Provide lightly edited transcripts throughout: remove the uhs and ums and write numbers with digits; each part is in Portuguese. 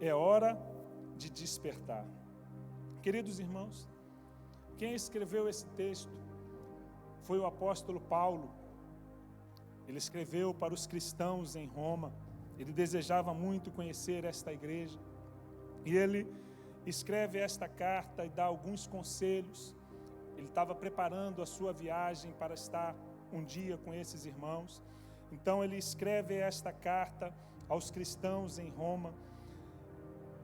é hora de despertar. Queridos irmãos, quem escreveu esse texto foi o apóstolo Paulo. Ele escreveu para os cristãos em Roma. Ele desejava muito conhecer esta igreja. E ele escreve esta carta e dá alguns conselhos. Ele estava preparando a sua viagem para estar um dia com esses irmãos. Então ele escreve esta carta aos cristãos em Roma.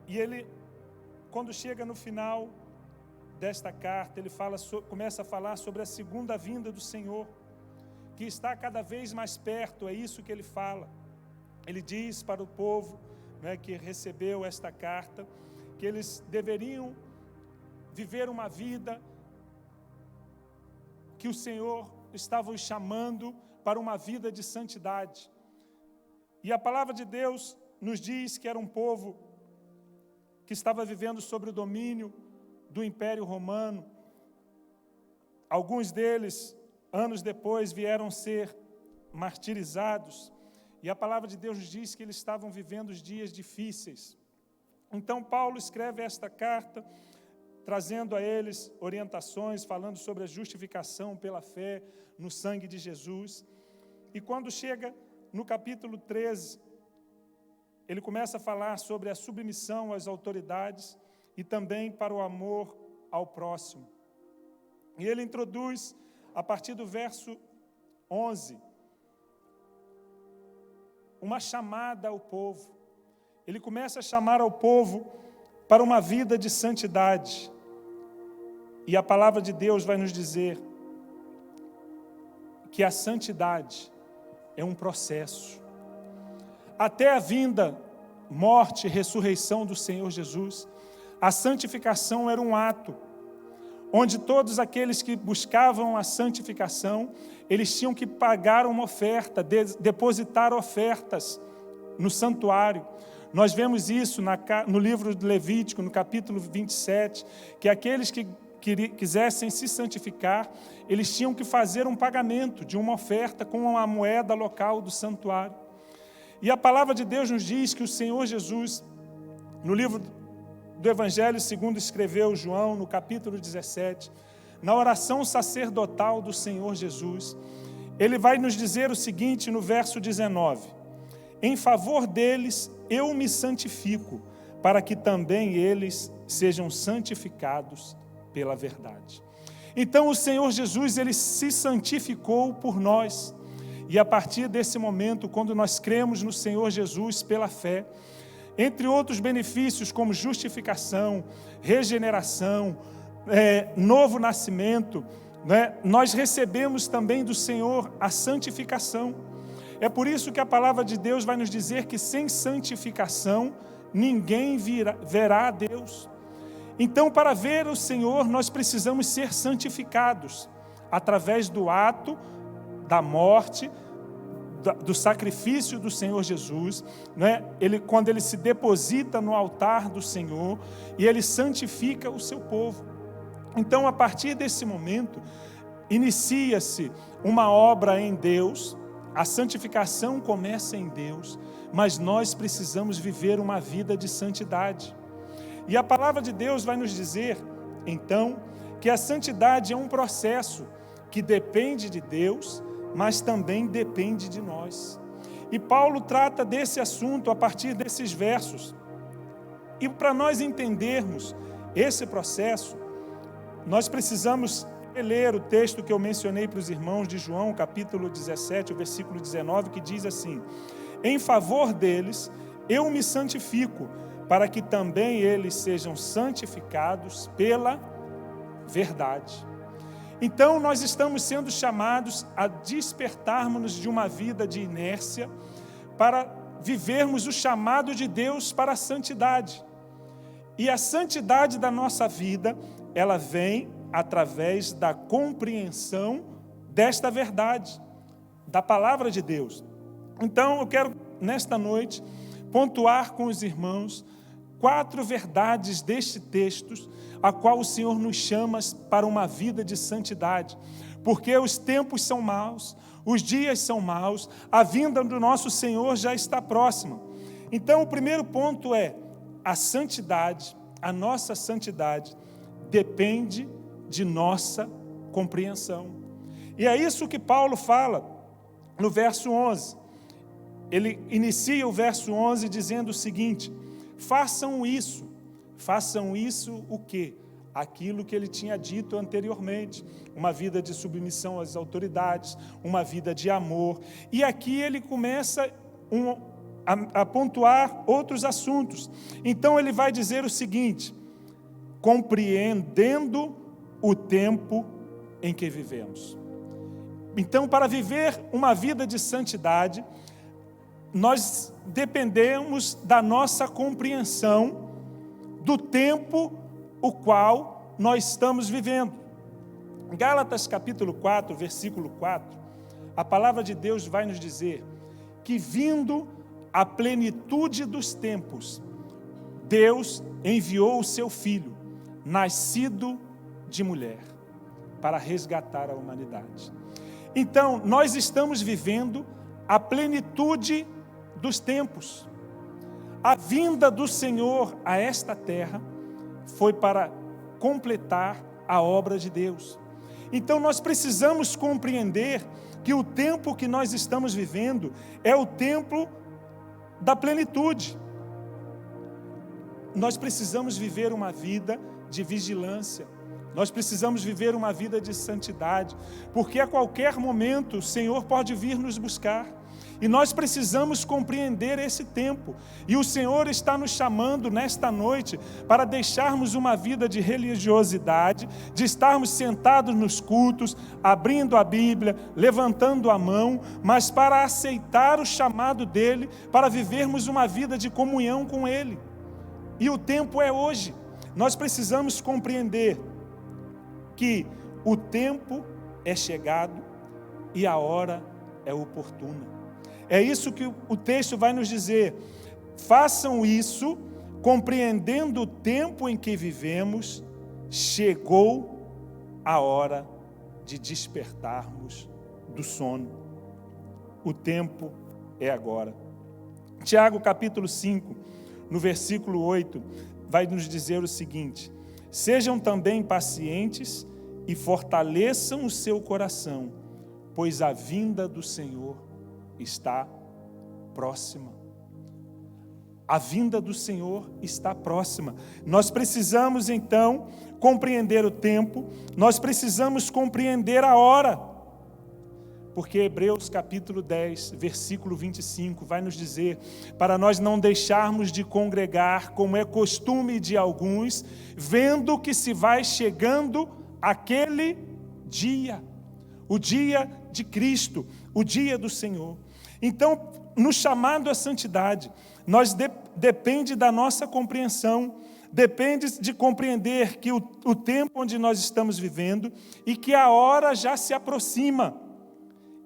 E ele, quando chega no final desta carta, ele começa a falar sobre a segunda vinda do Senhor, que está cada vez mais perto. É isso que ele fala. Ele diz para o povo, que recebeu esta carta, que eles deveriam viver uma vida que o Senhor estava os chamando para uma vida de santidade. E a palavra de Deus nos diz que era um povo que estava vivendo sob o domínio do Império Romano. Alguns deles, anos depois, vieram ser martirizados. E a palavra de Deus nos diz que eles estavam vivendo os dias difíceis. Então Paulo escreve esta carta, trazendo a eles orientações, falando sobre a justificação pela fé no sangue de Jesus. E quando chega no capítulo 13, ele começa a falar sobre a submissão às autoridades e também para o amor ao próximo. E ele introduz, a partir do verso 11, uma chamada ao povo. Ele começa a chamar ao povo para uma vida de santidade. E a palavra de Deus vai nos dizer que a santidade é um processo. Até a vinda, morte e ressurreição do Senhor Jesus, a santificação era um ato, onde todos aqueles que buscavam a santificação, eles tinham que pagar uma oferta, depositar ofertas no santuário. Nós vemos isso no livro de Levítico, no capítulo 27, que aqueles que quisessem se santificar, eles tinham que fazer um pagamento de uma oferta com a moeda local do santuário. E a palavra de Deus nos diz que o Senhor Jesus, no livro do Evangelho segundo escreveu João, no capítulo 17, na oração sacerdotal do Senhor Jesus, ele vai nos dizer o seguinte no verso 19: em favor deles eu me santifico, para que também eles sejam santificados pela verdade. Então o Senhor Jesus, ele se santificou por nós, e a partir desse momento, quando nós cremos no Senhor Jesus pela fé, entre outros benefícios como justificação, regeneração, novo nascimento, nós recebemos também do Senhor a santificação. É por isso que a palavra de Deus vai nos dizer que sem santificação ninguém verá a Deus. Então, para ver o Senhor, nós precisamos ser santificados através do ato da morte, do sacrifício do Senhor Jesus, quando ele se deposita no altar do Senhor e ele santifica o seu povo. Então, a partir desse momento, inicia-se uma obra em Deus. A santificação começa em Deus, mas nós precisamos viver uma vida de santidade. E a palavra de Deus vai nos dizer, então, que a santidade é um processo que depende de Deus, mas também depende de nós. E Paulo trata desse assunto a partir desses versos. E para nós entendermos esse processo, nós precisamos ler o texto que eu mencionei para os irmãos de João, capítulo 17, o versículo 19, que diz assim: em favor deles eu me santifico, para que também eles sejam santificados pela verdade. Então nós estamos sendo chamados a despertarmos de uma vida de inércia para vivermos o chamado de Deus para a santidade. E a santidade da nossa vida, ela vem através da compreensão desta verdade, da palavra de Deus. Então eu quero, nesta noite, pontuar com os irmãos 4 verdades deste texto, a qual o Senhor nos chama para uma vida de santidade, porque os tempos são maus, os dias são maus, a vinda do nosso Senhor já está próxima. Então o primeiro ponto é: a santidade, a nossa santidade, depende de nossa compreensão. E é isso que Paulo fala no verso 11. Ele inicia o verso 11 dizendo o seguinte: façam isso o quê? Aquilo que ele tinha dito anteriormente, uma vida de submissão às autoridades, uma vida de amor. E aqui ele começa a pontuar outros assuntos. Então ele vai dizer o seguinte: compreendendo o tempo em que vivemos. Então, para viver uma vida de santidade, nós dependemos da nossa compreensão do tempo o qual nós estamos vivendo. Em Gálatas capítulo 4, versículo 4, a palavra de Deus vai nos dizer que, vindo a plenitude dos tempos, Deus enviou o seu Filho, nascido de mulher, para resgatar a humanidade. Então, nós estamos vivendo a plenitude dos tempos. A vinda do Senhor a esta terra foi para completar a obra de Deus. Então, nós precisamos compreender que o tempo que nós estamos vivendo é o tempo da plenitude. Nós precisamos viver uma vida de vigilância. Nós precisamos viver uma vida de santidade, porque a qualquer momento o Senhor pode vir nos buscar. E nós precisamos compreender esse tempo. E o Senhor está nos chamando nesta noite para deixarmos uma vida de religiosidade, de estarmos sentados nos cultos, abrindo a Bíblia, levantando a mão, mas para aceitar o chamado dEle, para vivermos uma vida de comunhão com Ele. E o tempo é hoje. Nós precisamos compreender que o tempo é chegado e a hora é oportuna. É isso que o texto vai nos dizer. Façam isso, compreendendo o tempo em que vivemos, chegou a hora de despertarmos do sono. O tempo é agora. Tiago capítulo 5, no versículo 8, vai nos dizer o seguinte: sejam também pacientes e fortaleçam o seu coração, pois a vinda do Senhor está próxima. A vinda do Senhor está próxima. Nós precisamos, então, compreender o tempo, nós precisamos compreender a hora, porque Hebreus capítulo 10, versículo 25, vai nos dizer, para nós não deixarmos de congregar, como é costume de alguns, vendo que se vai chegando aquele dia, o dia de Cristo, o dia do Senhor. Então, no chamado à santidade, nós depende da nossa compreensão, depende de compreender que o tempo onde nós estamos vivendo e que a hora já se aproxima.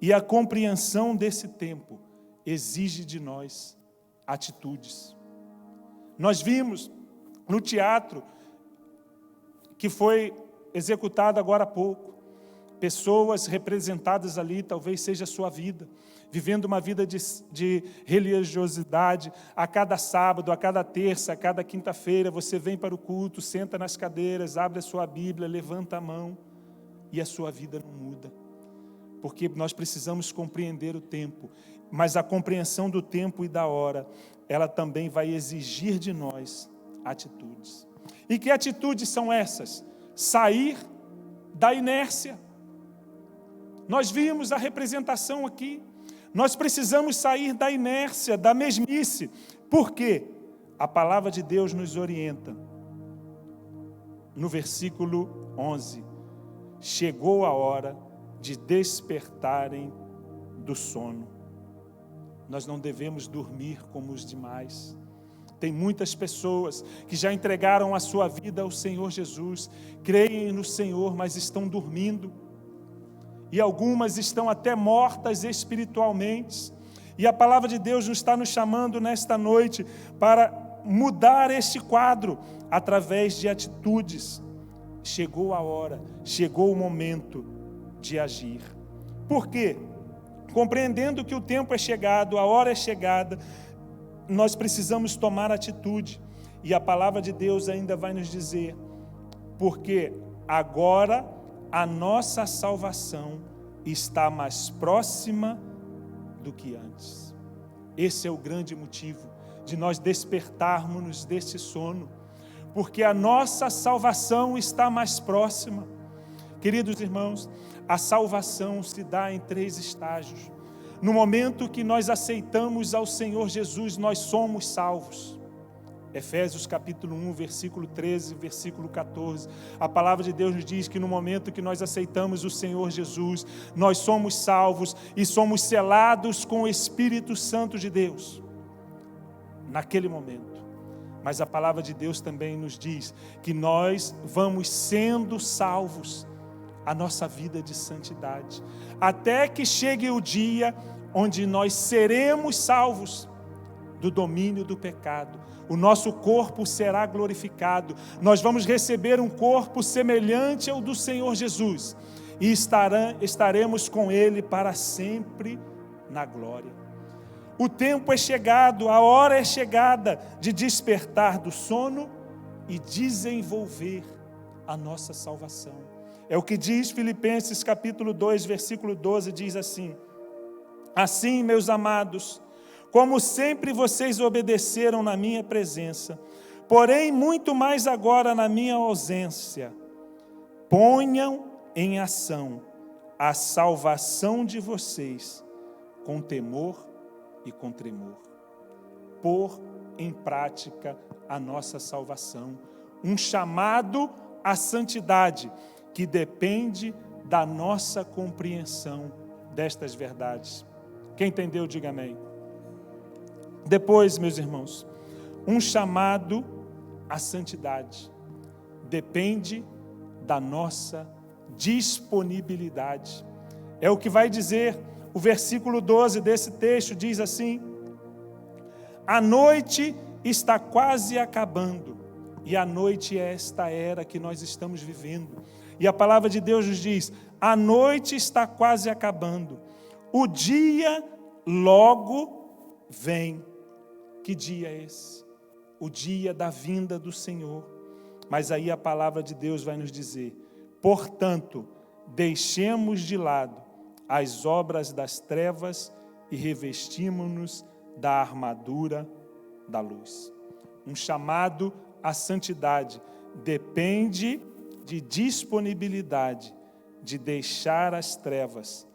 E a compreensão desse tempo exige de nós atitudes. Nós vimos no teatro que foi executado agora há pouco, pessoas representadas ali, talvez seja a sua vida, vivendo uma vida de religiosidade. A cada sábado, a cada terça, a cada quinta-feira, você vem para o culto, senta nas cadeiras, abre a sua Bíblia, levanta a mão, e a sua vida não muda. Porque nós precisamos compreender o tempo, mas a compreensão do tempo e da hora, ela também vai exigir de nós atitudes. E que atitudes são essas? Sair da inércia. Nós vimos a representação aqui. Nós precisamos sair da inércia, da mesmice. Por quê? A palavra de Deus nos orienta. No versículo 11, chegou a hora de despertarem do sono. Nós não devemos dormir como os demais. Tem muitas pessoas que já entregaram a sua vida ao Senhor Jesus, creem no Senhor, mas estão dormindo. E algumas estão até mortas espiritualmente. E a palavra de Deus está nos chamando nesta noite para mudar este quadro através de atitudes. Chegou a hora, chegou o momento de agir. Por quê? Compreendendo que o tempo é chegado, a hora é chegada, nós precisamos tomar atitude. E a palavra de Deus ainda vai nos dizer, porque agora a nossa salvação está mais próxima do que antes. Esse é o grande motivo de nós despertarmos desse sono, porque a nossa salvação está mais próxima. Queridos irmãos, a salvação se dá em 3 estágios. No momento que nós aceitamos ao Senhor Jesus, nós somos salvos. Efésios capítulo 1, versículo 13, versículo 14. A palavra de Deus nos diz que no momento que nós aceitamos o Senhor Jesus, nós somos salvos e somos selados com o Espírito Santo de Deus. Naquele momento. Mas a palavra de Deus também nos diz que nós vamos sendo salvos a nossa vida de santidade, até que chegue o dia onde nós seremos salvos do domínio do pecado. O nosso corpo será glorificado, nós vamos receber um corpo semelhante ao do Senhor Jesus, e estaremos com Ele para sempre na glória. O tempo é chegado, a hora é chegada de despertar do sono e desenvolver a nossa salvação. É o que diz Filipenses capítulo 2, versículo 12, diz assim: assim, meus amados, como sempre vocês obedeceram na minha presença, porém muito mais agora na minha ausência, ponham em ação a salvação de vocês com temor e com tremor. Pôr em prática a nossa salvação, um chamado à santidade que depende da nossa compreensão destas verdades. Quem entendeu, diga amém. Depois, meus irmãos, um chamado à santidade depende da nossa disponibilidade. É o que vai dizer o versículo 12 desse texto, diz assim: a noite está quase acabando, e a noite é esta era que nós estamos vivendo. E a palavra de Deus nos diz: a noite está quase acabando, o dia logo vem. Que dia é esse? O dia da vinda do Senhor. Mas aí a palavra de Deus vai nos dizer: portanto, deixemos de lado as obras das trevas e revestimos-nos da armadura da luz. Um chamado à santidade depende de disponibilidade, de deixar as trevas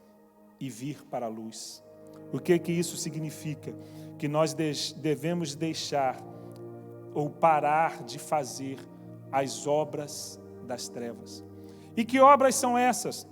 e vir para a luz. O que isso significa? Que nós devemos deixar ou parar de fazer as obras das trevas. E que obras são essas?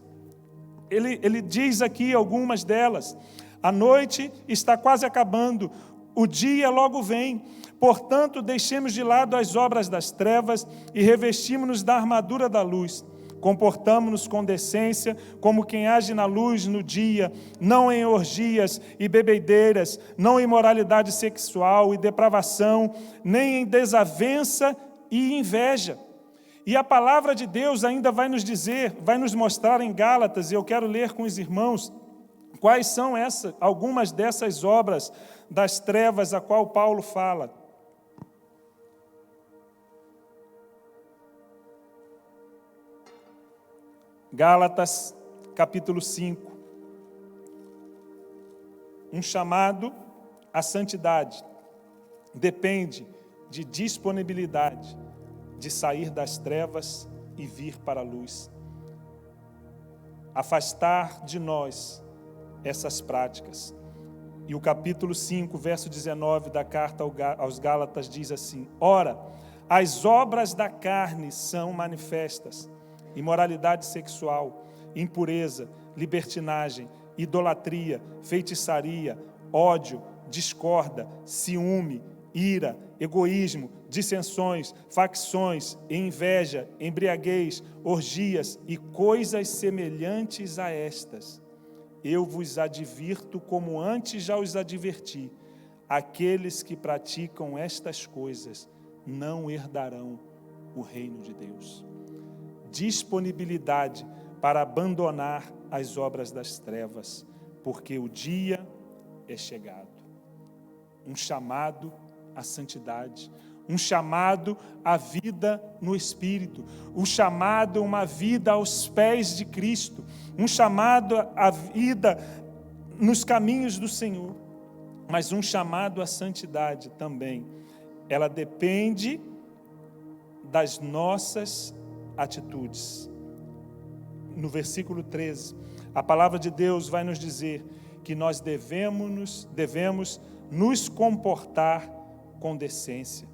Ele diz aqui algumas delas. A noite está quase acabando, o dia logo vem. Portanto, deixemos de lado as obras das trevas e revestimos-nos da armadura da luz. Comportamo-nos com decência, como quem age na luz no dia, não em orgias e bebedeiras, não em imoralidade sexual e depravação, nem em desavença e inveja. E a palavra de Deus ainda vai nos dizer, vai nos mostrar em Gálatas, e eu quero ler com os irmãos, quais são algumas dessas obras das trevas a qual Paulo fala. Gálatas, capítulo 5. Um chamado à santidade depende de disponibilidade, de sair das trevas e vir para a luz. Afastar de nós essas práticas. E o capítulo 5, verso 19 da carta aos Gálatas diz assim: ora, as obras da carne são manifestas: imoralidade sexual, impureza, libertinagem, idolatria, feitiçaria, ódio, discórdia, ciúme, ira, egoísmo, dissensões, facções, inveja, embriaguez, orgias e coisas semelhantes a estas. Eu vos advirto como antes já os adverti: aqueles que praticam estas coisas não herdarão o reino de Deus. Disponibilidade para abandonar as obras das trevas, porque o dia é chegado. Um chamado à santidade, um chamado à vida no Espírito, um chamado a uma vida aos pés de Cristo, um chamado à vida nos caminhos do Senhor, mas um chamado à santidade também. Ela depende das nossas atitudes. No versículo 13, a palavra de Deus vai nos dizer que nós devemos nos comportar com decência.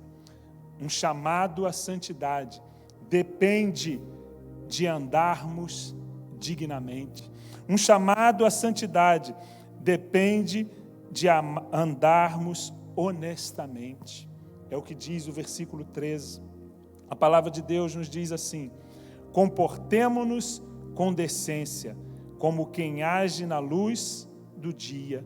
Um chamado à santidade depende de andarmos dignamente. Um chamado à santidade depende de andarmos honestamente. É o que diz o versículo 13. A palavra de Deus nos diz assim: comportemo-nos com decência, como quem age na luz do dia.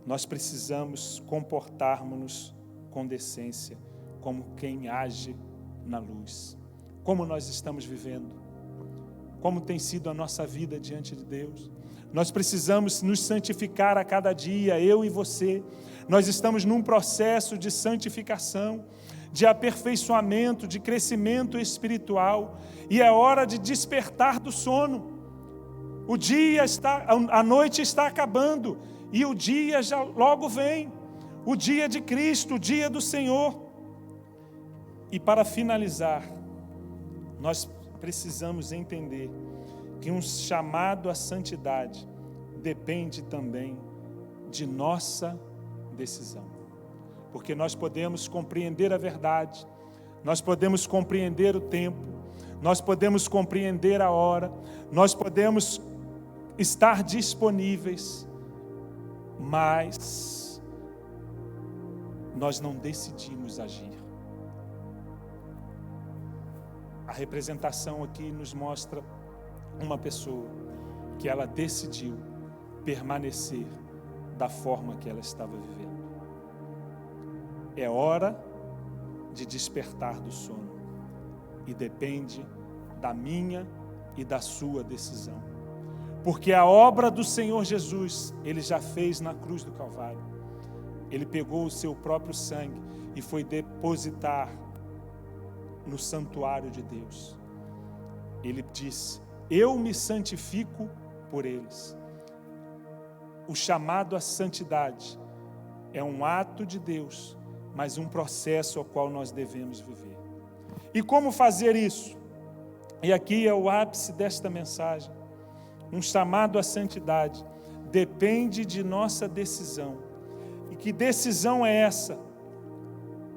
Nós precisamos comportarmos-nos com decência, como quem age na luz. Como nós estamos vivendo? Como tem sido a nossa vida diante de Deus? Nós precisamos nos santificar a cada dia, eu e você. Nós estamos num processo de santificação, de aperfeiçoamento, de crescimento espiritual, e é hora de despertar do sono. A noite está acabando, e o dia já logo vem, o dia de Cristo, o dia do Senhor. E para finalizar, nós precisamos entender que um chamado à santidade depende também de nossa decisão. Porque nós podemos compreender a verdade, nós podemos compreender o tempo, nós podemos compreender a hora, nós podemos estar disponíveis, mas nós não decidimos agir. A representação aqui nos mostra uma pessoa que ela decidiu permanecer da forma que ela estava vivendo. É hora de despertar do sono e depende da minha e da sua decisão. Porque a obra do Senhor Jesus, Ele já fez na cruz do Calvário. Ele pegou o seu próprio sangue e foi depositar no santuário de Deus. Ele disse: eu me santifico por eles. O chamado à santidade é um ato de Deus, mas um processo ao qual nós devemos viver. E como fazer isso? E aqui é o ápice desta mensagem. Um chamado à santidade depende de nossa decisão. E que decisão é essa?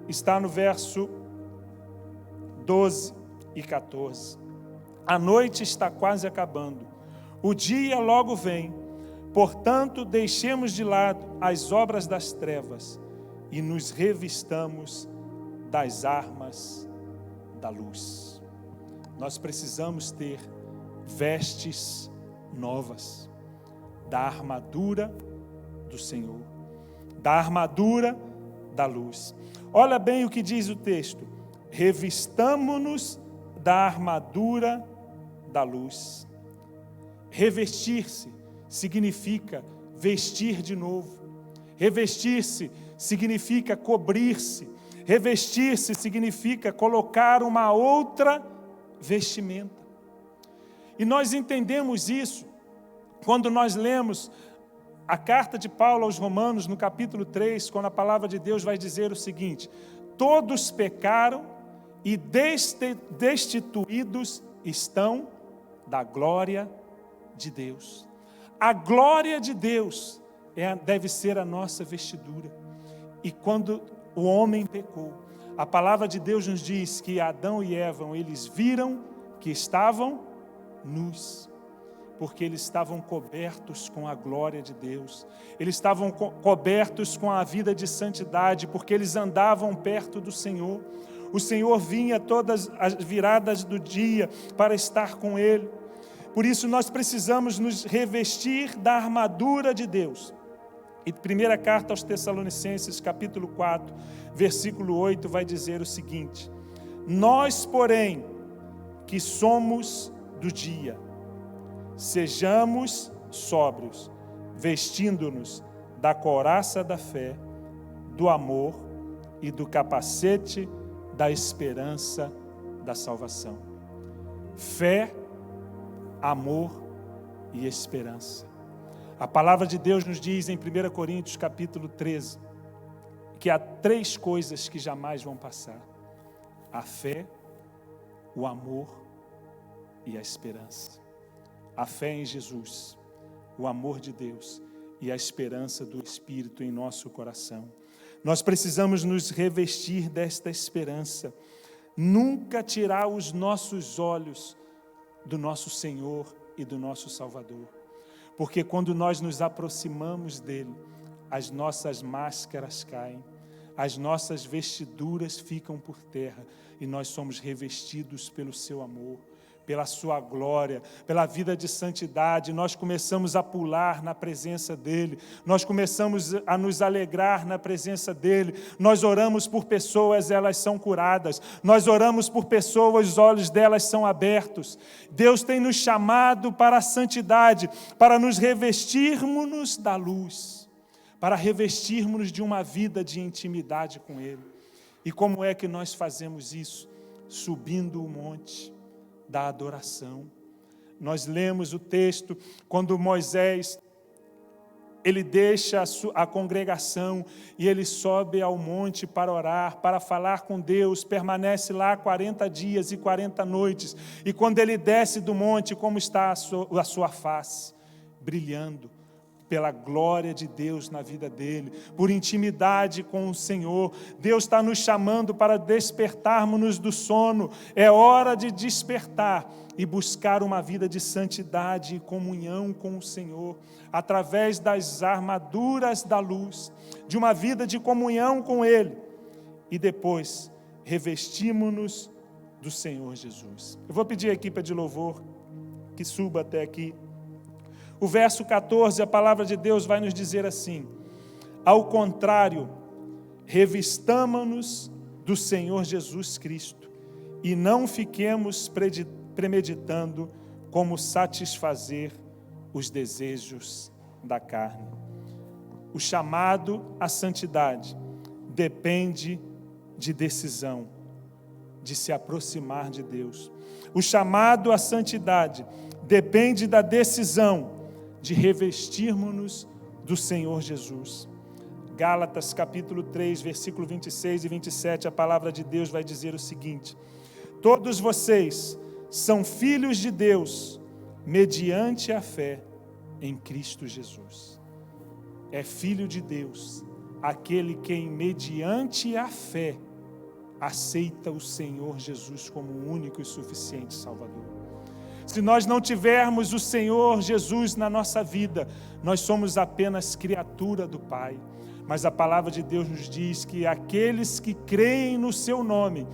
Está no verso 12 e 14. A noite está quase acabando, o dia logo vem, portanto deixemos de lado as obras das trevas e nos revistamos das armas da luz. Nós precisamos ter vestes novas, da armadura do Senhor, da armadura da luz. Olha bem o que diz o texto: revistamo-nos da armadura da luz. Revestir-se significa vestir de novo. Revestir-se significa cobrir-se. Revestir-se significa colocar uma outra vestimenta. E nós entendemos isso quando nós lemos a carta de Paulo aos Romanos, no capítulo 3, quando a palavra de Deus vai dizer o seguinte: todos pecaram e destituídos estão da glória de Deus. A glória de Deus deve ser a nossa vestidura. E quando o homem pecou, a palavra de Deus nos diz que Adão e Eva, eles viram que estavam nus, porque eles estavam cobertos com a glória de Deus. Eles estavam cobertos com a vida de santidade, porque eles andavam perto do Senhor. O Senhor vinha todas as viradas do dia para estar com Ele. Por isso nós precisamos nos revestir da armadura de Deus. E primeira carta aos Tessalonicenses, capítulo 4, versículo 8, vai dizer o seguinte: nós, porém, que somos do dia, sejamos sóbrios, vestindo-nos da couraça da fé, do amor e do capacete da esperança da salvação. Fé, amor e esperança. A palavra de Deus nos diz em 1 Coríntios capítulo 13, que há 3 coisas que jamais vão passar: a fé, o amor e a esperança. A fé em Jesus, o amor de Deus e a esperança do Espírito em nosso coração. Nós precisamos nos revestir desta esperança, nunca tirar os nossos olhos do nosso Senhor e do nosso Salvador, porque quando nós nos aproximamos dele, as nossas máscaras caem, as nossas vestiduras ficam por terra e nós somos revestidos pelo seu amor, pela sua glória, pela vida de santidade. Nós começamos a pular na presença dele, nós começamos a nos alegrar na presença dele. Nós oramos por pessoas, elas são curadas. Nós oramos por pessoas, os olhos delas são abertos. Deus tem nos chamado para a santidade, para nos revestirmos da luz, para revestirmos de uma vida de intimidade com ele. E como é que nós fazemos isso? Subindo o monte da adoração. Nós lemos o texto quando Moisés, ele deixa a congregação e ele sobe ao monte para orar, para falar com Deus, permanece lá 40 dias e 40 noites, e quando ele desce do monte, como está a sua face? Brilhando pela glória de Deus na vida dele, por intimidade com o Senhor. Deus está nos chamando para despertarmos-nos do sono. É hora de despertar e buscar uma vida de santidade e comunhão com o Senhor, através das armaduras da luz, de uma vida de comunhão com ele, e depois revestimos-nos do Senhor Jesus. Eu vou pedir a equipe de louvor que suba até aqui. O verso 14, a palavra de Deus vai nos dizer assim: ao contrário, revistamo-nos do Senhor Jesus Cristo e não fiquemos premeditando como satisfazer os desejos da carne. O chamado à santidade depende de decisão, de se aproximar de Deus. O chamado à santidade depende da decisão de revestirmos-nos do Senhor Jesus. Gálatas capítulo 3, versículo 26 e 27, a palavra de Deus vai dizer o seguinte: todos vocês são filhos de Deus, mediante a fé em Cristo Jesus. É filho de Deus aquele que, mediante a fé, aceita o Senhor Jesus como o único e suficiente Salvador. Se nós não tivermos o Senhor Jesus na nossa vida, nós somos apenas criatura do Pai. Mas a palavra de Deus nos diz que aqueles que creem no seu nome,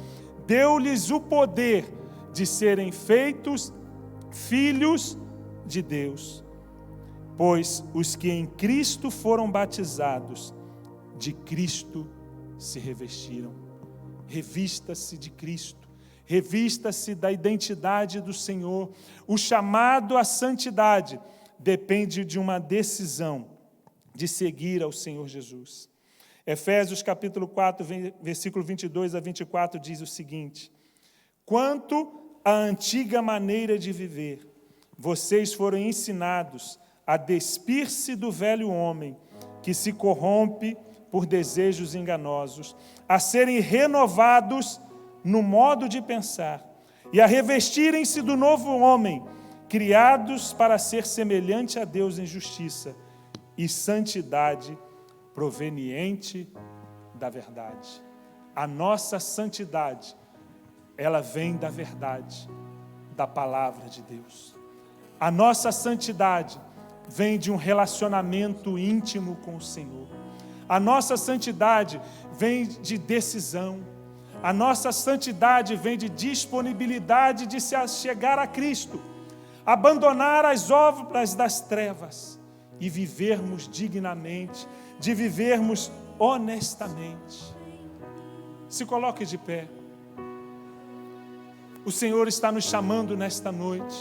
deu-lhes o poder de serem feitos filhos de Deus. Pois os que em Cristo foram batizados, de Cristo se revestiram. Revista-se de Cristo. Revista-se da identidade do Senhor. O chamado à santidade depende de uma decisão de seguir ao Senhor Jesus. Efésios capítulo 4, versículo 22 a 24 diz o seguinte: quanto à antiga maneira de viver, vocês foram ensinados a despir-se do velho homem, que se corrompe por desejos enganosos, a serem renovados no modo de pensar, e a revestirem-se do novo homem, criados para ser semelhante a Deus em justiça e santidade proveniente da verdade. A nossa santidade, ela vem da verdade, da palavra de Deus. A nossa santidade vem de um relacionamento íntimo com o Senhor. A nossa santidade vem de decisão. A nossa santidade vem de disponibilidade de se chegar a Cristo, abandonar as obras das trevas e vivermos dignamente, de vivermos honestamente. Se coloque de pé. O Senhor está nos chamando nesta noite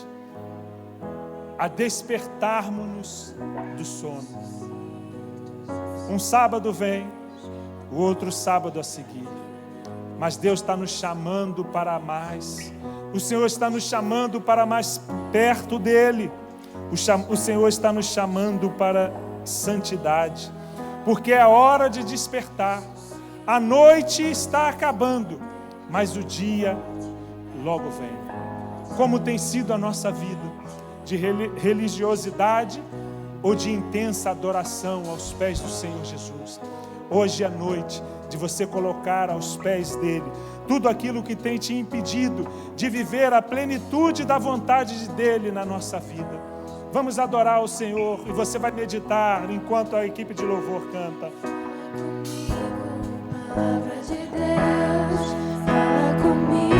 a despertarmos-nos do sono. Um sábado vem, o outro sábado a seguir. Mas Deus está nos chamando para mais. O Senhor está nos chamando para mais perto dEle. O Senhor está nos chamando para santidade. Porque é hora de despertar. A noite está acabando, mas o dia logo vem. Como tem sido a nossa vida? De religiosidade ou de intensa adoração aos pés do Senhor Jesus? Hoje é noite de você colocar aos pés dele tudo aquilo que tem te impedido de viver a plenitude da vontade dele na nossa vida. Vamos adorar o Senhor e você vai meditar enquanto a equipe de louvor canta. Palavra de Deus, fala comigo.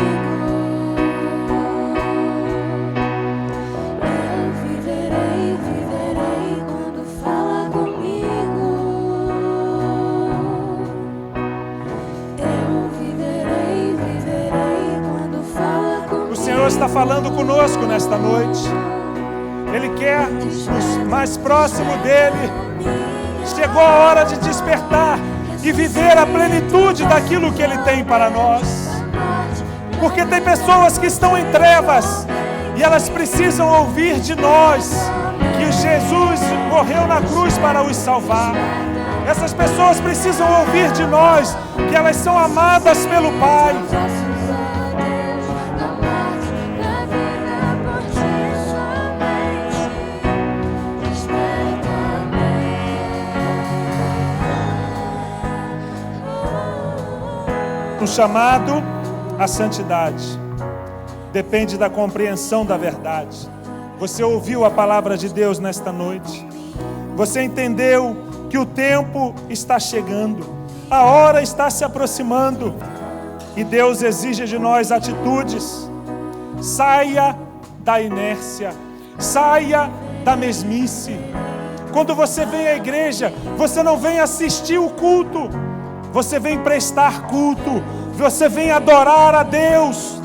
Eu viverei quando fala comigo. Eu viverei quando fala comigo. O Senhor está falando conosco nesta noite. Ele quer nos mais próximo dele. Chegou a hora de despertar e viver a plenitude daquilo que Ele tem para nós. Porque tem pessoas que estão em trevas e elas precisam ouvir de nós que Jesus morreu na cruz para os salvar. Essas pessoas precisam ouvir de nós que elas são amadas pelo Pai. O chamado à santidade depende da compreensão da verdade. Você ouviu a palavra de Deus nesta noite? Você entendeu que o tempo está chegando, a hora está se aproximando e Deus exige de nós atitudes. Saia da inércia, saia da mesmice. Quando você vem à igreja, você não vem assistir o culto, você vem prestar culto, você vem adorar a Deus,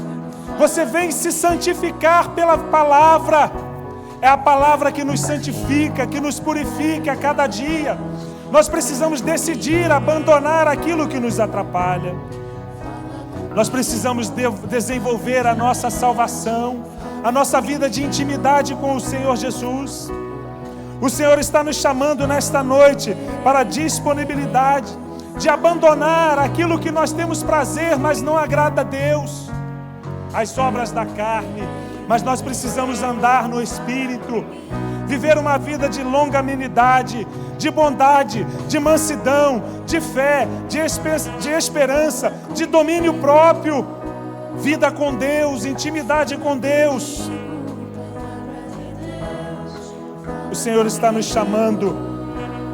você vem se santificar pela palavra. É a palavra que nos santifica, que nos purifica a cada dia. Nós precisamos decidir abandonar aquilo que nos atrapalha. Nós precisamos desenvolver a nossa salvação, a nossa vida de intimidade com o Senhor Jesus. O Senhor está nos chamando nesta noite para a disponibilidade de abandonar aquilo que nós temos prazer, mas não agrada a Deus, as obras da carne. Mas nós precisamos andar no Espírito, viver uma vida de longanimidade, de bondade, de mansidão, de fé, de esperança, de domínio próprio, vida com Deus, intimidade com Deus. O Senhor está nos chamando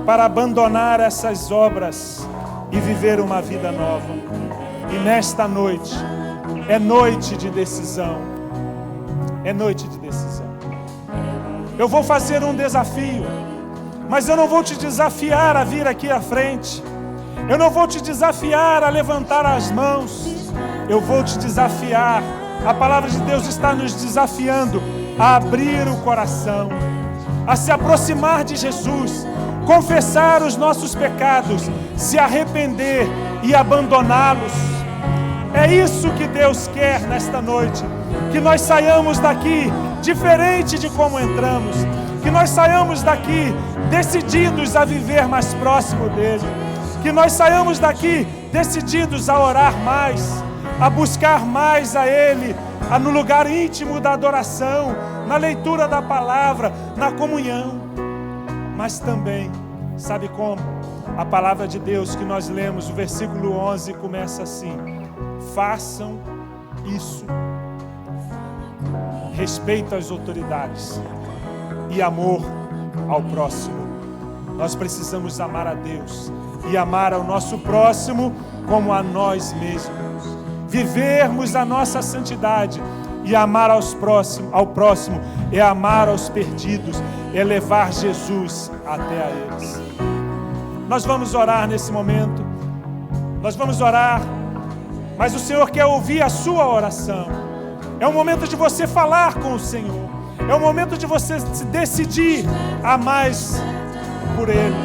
para abandonar essas obras e viver uma vida nova. E nesta noite, é noite de decisão. É noite de decisão. Eu vou fazer um desafio, mas eu não vou te desafiar a vir aqui à frente. Eu não vou te desafiar a levantar as mãos. Eu vou te desafiar. A palavra de Deus está nos desafiando a abrir o coração, a se aproximar de Jesus, confessar os nossos pecados, se arrepender e abandoná-los. É isso que Deus quer nesta noite, que nós saiamos daqui diferente de como entramos, que nós saiamos daqui decididos a viver mais próximo dele, que nós saiamos daqui decididos a orar mais, a buscar mais a Ele, no lugar íntimo da adoração, na leitura da palavra, na comunhão. Mas também, sabe como? A palavra de Deus que nós lemos, o versículo 11 começa assim: façam isso. Respeito às autoridades e amor ao próximo. Nós precisamos amar a Deus e amar ao nosso próximo como a nós mesmos. Vivermos a nossa santidade e amar ao próximo é amar aos perdidos, é levar Jesus até a eles. Nós vamos orar nesse momento. Nós vamos orar, mas o Senhor quer ouvir a sua oração. É o momento de você falar com o Senhor. É o momento de você se decidir a mais por Ele.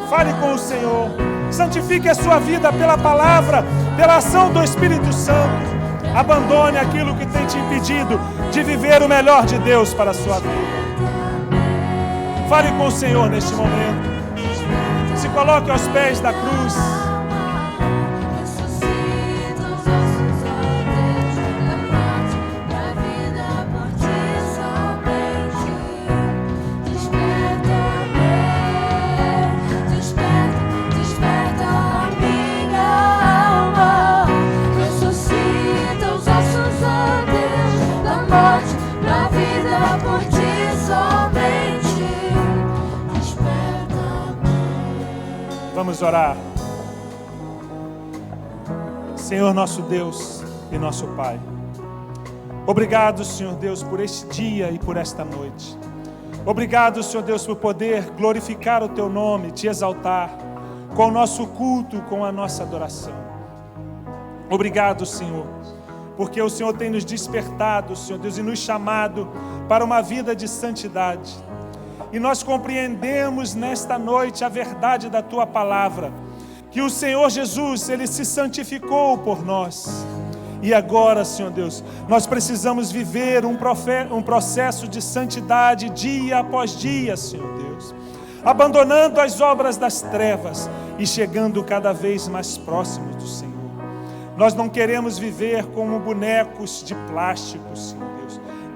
Fale com o Senhor. Santifique a sua vida pela palavra, pela ação do Espírito Santo. Abandone aquilo que tem te impedido de viver o melhor de Deus para a sua vida. Fale com o Senhor neste momento. Se coloque aos pés da cruz. Vamos orar. Senhor nosso Deus e nosso Pai, obrigado, Senhor Deus, por este dia e por esta noite. Obrigado, Senhor Deus, por poder glorificar o Teu nome, Te exaltar com o nosso culto, com a nossa adoração. Obrigado, Senhor, porque o Senhor tem nos despertado, Senhor Deus, e nos chamado para uma vida de santidade. E nós compreendemos nesta noite a verdade da Tua palavra, que o Senhor Jesus, Ele se santificou por nós. E agora, Senhor Deus, nós precisamos viver um processo de santidade dia após dia, Senhor Deus, abandonando as obras das trevas e chegando cada vez mais próximos do Senhor. Nós não queremos viver como bonecos de plástico, Senhor Deus.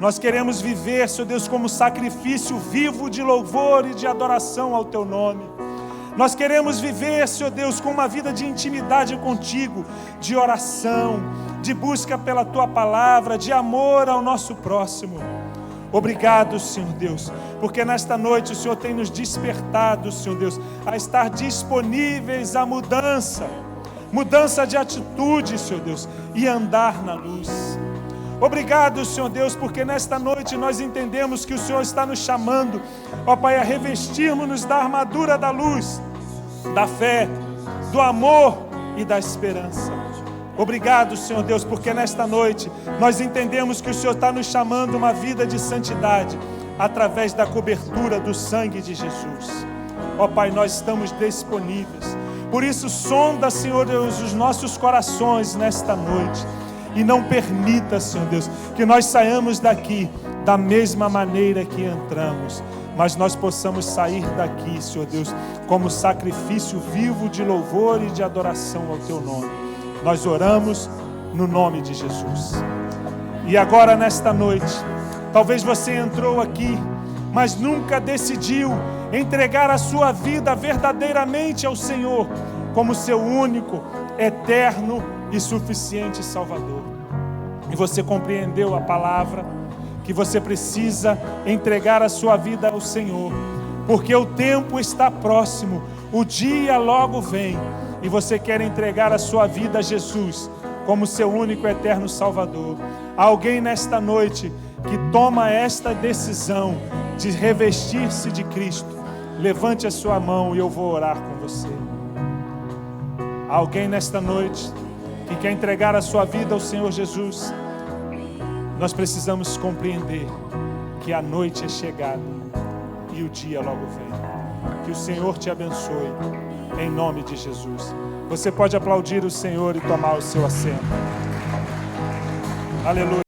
Nós queremos viver, Senhor Deus, como sacrifício vivo de louvor e de adoração ao Teu nome. Nós queremos viver, Senhor Deus, com uma vida de intimidade contigo, de oração, de busca pela Tua palavra, de amor ao nosso próximo. Obrigado, Senhor Deus, porque nesta noite o Senhor tem nos despertado, Senhor Deus, a estar disponíveis à mudança de atitude, Senhor Deus, e andar na luz. Obrigado, Senhor Deus, porque nesta noite nós entendemos que o Senhor está nos chamando, ó Pai, a revestirmos-nos da armadura da luz, da fé, do amor e da esperança. Obrigado, Senhor Deus, porque nesta noite nós entendemos que o Senhor está nos chamando uma vida de santidade através da cobertura do sangue de Jesus. Ó Pai, nós estamos disponíveis. Por isso, sonda, Senhor Deus, os nossos corações nesta noite. E não permita, Senhor Deus, que nós saiamos daqui da mesma maneira que entramos, mas nós possamos sair daqui, Senhor Deus, como sacrifício vivo de louvor e de adoração ao Teu nome. Nós oramos no nome de Jesus. E agora, nesta noite, talvez você entrou aqui, mas nunca decidiu entregar a sua vida verdadeiramente ao Senhor, como seu único, eterno e suficiente Salvador. E você compreendeu a palavra, que você precisa entregar a sua vida ao Senhor, porque o tempo está próximo, o dia logo vem, e você quer entregar a sua vida a Jesus, como seu único eterno Salvador. Há alguém nesta noite que toma esta decisão de revestir-se de Cristo. Levante a sua mão e eu vou orar com você. Há alguém nesta noite que quer entregar a sua vida ao Senhor Jesus. Nós precisamos compreender que a noite é chegada e o dia logo vem. Que o Senhor te abençoe, em nome de Jesus. Você pode aplaudir o Senhor e tomar o seu assento. Aleluia.